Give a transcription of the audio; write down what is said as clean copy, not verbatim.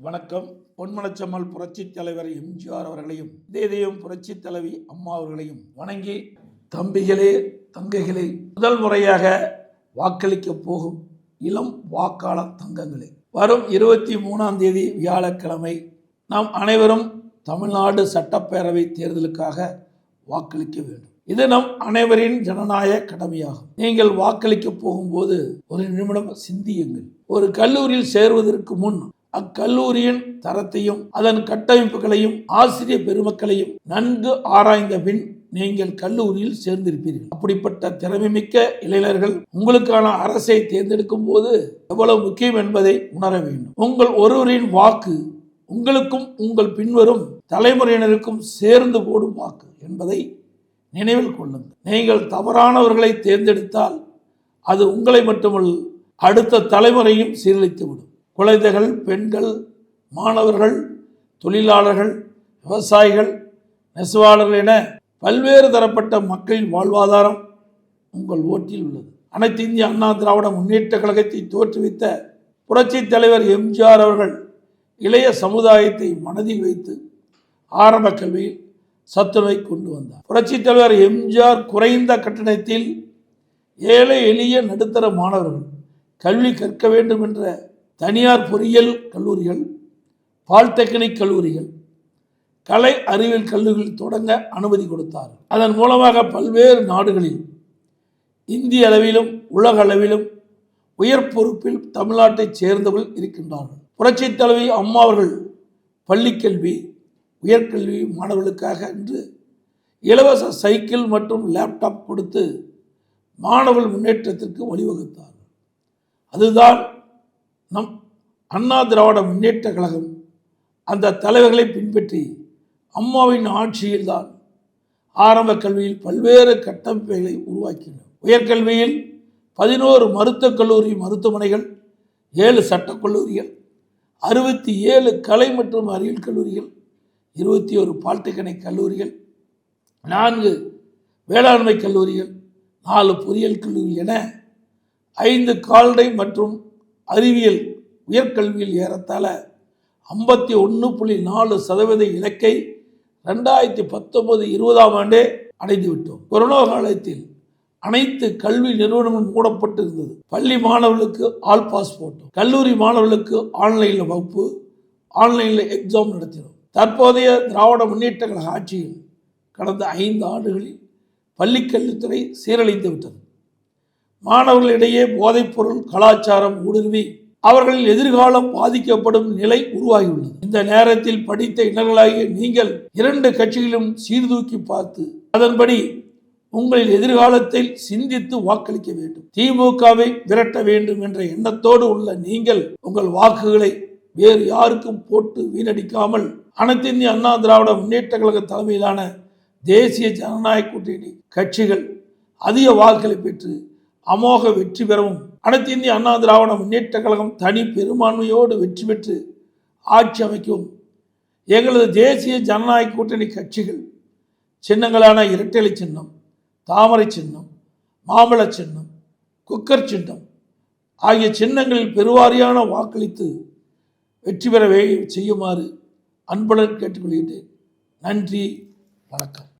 வணக்கம். பொன்மனச்செம்மல் புரட்சித் தலைவர் எம்ஜிஆர் அவர்களையும் இதயம் புரட்சித் தலைவி அம்மா அவர்களையும் வணங்கி, தம்பிகளே தங்கைகளே, முதல் முறையாக வாக்களிக்க போகும் இளம் வாக்காளர் தங்கங்களே, வரும் 23ஆம் தேதி வியாழக்கிழமை நாம் அனைவரும் தமிழ்நாடு சட்டப்பேரவை தேர்தலுக்காக வாக்களிக்க வேண்டும். இது நம் அனைவரின் ஜனநாயக கடமையாகும். நீங்கள் வாக்களிக்க போகும்போது ஒரு நிமிடம் சிந்தியுங்கள். ஒரு கல்லூரியில் சேருவதற்கு முன் அக்கல்லூரியின் தரத்தையும் அதன் கட்டமைப்புகளையும் ஆசிரியர் பெருமக்களையும் நன்கு ஆராய்ந்த பின் நீங்கள் கல்லூரியில் சேர்ந்திருப்பீர்கள். அப்படிப்பட்ட திறமைமிக்க இளைஞர்கள் உங்களுக்கான அரசை தேர்ந்தெடுக்கும் போது எவ்வளவு முக்கியம் என்பதை உணர வேண்டும். உங்கள் ஒருவரின் வாக்கு உங்களுக்கும் உங்கள் பின்வரும் தலைமுறையினருக்கும் சேர்ந்து போடும் வாக்கு என்பதை நினைவில் கொள்ளுங்கள். நீங்கள் தவறானவர்களை தேர்ந்தெடுத்தால் அது உங்களை மட்டுமல்ல, அடுத்த தலைமுறையும் சீரழித்துவிடும். குழந்தைகள், பெண்கள், மாணவர்கள், தொழிலாளர்கள், விவசாயிகள், நெசவாளர்கள் என பல்வேறு தரப்பட்ட மக்களின் வாழ்வாதாரம் உங்கள் ஓட்டில் உள்ளது. அனைத்து இந்திய அண்ணா திராவிட முன்னேற்ற கழகத்தை தோற்றுவித்த புரட்சித் தலைவர் எம்ஜிஆர் அவர்கள் இளைய சமுதாயத்தை மனதில் வைத்து ஆரம்ப கல்வியில் சத்துணவை கொண்டு வந்தார். புரட்சித் தலைவர் எம்ஜிஆர் குறைந்த கட்டணத்தில் ஏழை எளிய நடுத்தர மாணவர்கள் கல்வி கற்க வேண்டும் என்ற தனியார் பொறியியல் கல்லூரிகள், பாலிடெக்னிக் கல்லூரிகள், கலை அறிவியல் கல்லூரிகள் தொடங்க அனுமதி கொடுத்தார். அதன் மூலமாக பல்வேறு நாடுகளில் இந்திய அளவிலும் உலக அளவிலும் உயர் பொறுப்பில் தமிழ்நாட்டைச் சேர்ந்தவர்கள் இருக்கின்றார்கள். புரட்சித் தலைவி அம்மா அவர்கள் பள்ளிக்கல்வி, உயர்கல்வி மாணவர்களுக்காக என்று இலவச சைக்கிள் மற்றும் லேப்டாப் கொடுத்து மாணவர்கள் முன்னேற்றத்திற்கு வழிவகுத்தார். அதுதான் நம் அண்ணா திராவிட முன்னேற்ற கழகம் அந்த தலைவர்களை பின்பற்றி அம்மாவின் ஆட்சியில்தான் ஆரம்ப கல்வியில் பல்வேறு கட்டமைப்புகளை உருவாக்கினர். உயர்கல்வியில் 11 மருத்துவக் கல்லூரி மருத்துவமனைகள், 7 சட்டக்கல்லூரிகள், 67 கலை மற்றும் அறிவியல் கல்லூரிகள், 21 பாலிடெக்னிக் கல்லூரிகள், 4 வேளாண்மை கல்லூரிகள், 4 பொறியியல் கல்லூரிகள் என 5 கால்நடை மற்றும் அறிவியல் உயர்கல்வியில் ஏறத்தாழ 51.4% இலக்கை 2019-20ஆம் ஆண்டே அடைந்துவிட்டோம். கொரோனா காலத்தில் அனைத்து கல்வி நிறுவனங்களும் மூடப்பட்டிருந்தது. பள்ளி மாணவர்களுக்கு ஆல் பாஸ் போட்டோம். கல்லூரி மாணவர்களுக்கு ஆன்லைனில் வகுப்பு, ஆன்லைனில் எக்ஸாம் நடத்தினோம். தற்போதைய திராவிட முன்னேற்ற கழக ஆட்சியில் கடந்த 5 ஆண்டுகளில் பள்ளிக்கல்வித்துறை சீரழிந்து விட்டது. மாணவர்களிடையே போதைப்பொருள் கலாச்சாரம் ஊடுருவி அவர்களின் எதிர்காலம் பாதிக்கப்படும் நிலை உருவாகியுள்ளது. இந்த நேரத்தில் படித்த இளைஞர்களாகிய நீங்கள் 2 கட்சிகளிலும் சீர்தூக்கி பார்த்து அதன்படி உங்களின் எதிர்காலத்தில் சிந்தித்து வாக்களிக்க வேண்டும். திமுகவை விரட்ட வேண்டும் என்ற எண்ணத்தோடு உள்ள நீங்கள் உங்கள் வாக்குகளை வேறு யாருக்கும் போட்டு வீணடிக்காமல் அனைத்து இந்திய அண்ணா திராவிட முன்னேற்ற கழக தலைமையிலான தேசிய ஜனநாயக கூட்டணி கட்சிகள் அதிக வாக்குகளை பெற்று அமோக வெற்றி பெறவும், அனைத்து இந்திய அண்ணா திராவிட முன்னேற்ற கழகம் தனி பெரும்பான்மையோடு வெற்றி பெற்று ஆட்சி அமைக்கும் எங்களது தேசிய ஜனநாயக கூட்டணி கட்சிகள் சின்னங்களான இரட்டை சின்னம், தாமரை சின்னம், மாம்பழ சின்னம், குக்கர் சின்னம் ஆகிய சின்னங்களில் பெருவாரியான வாக்களித்து வெற்றி பெற செய்யுமாறு அன்புடன் கேட்டுக்கொள்கின்றேன். நன்றி, வணக்கம்.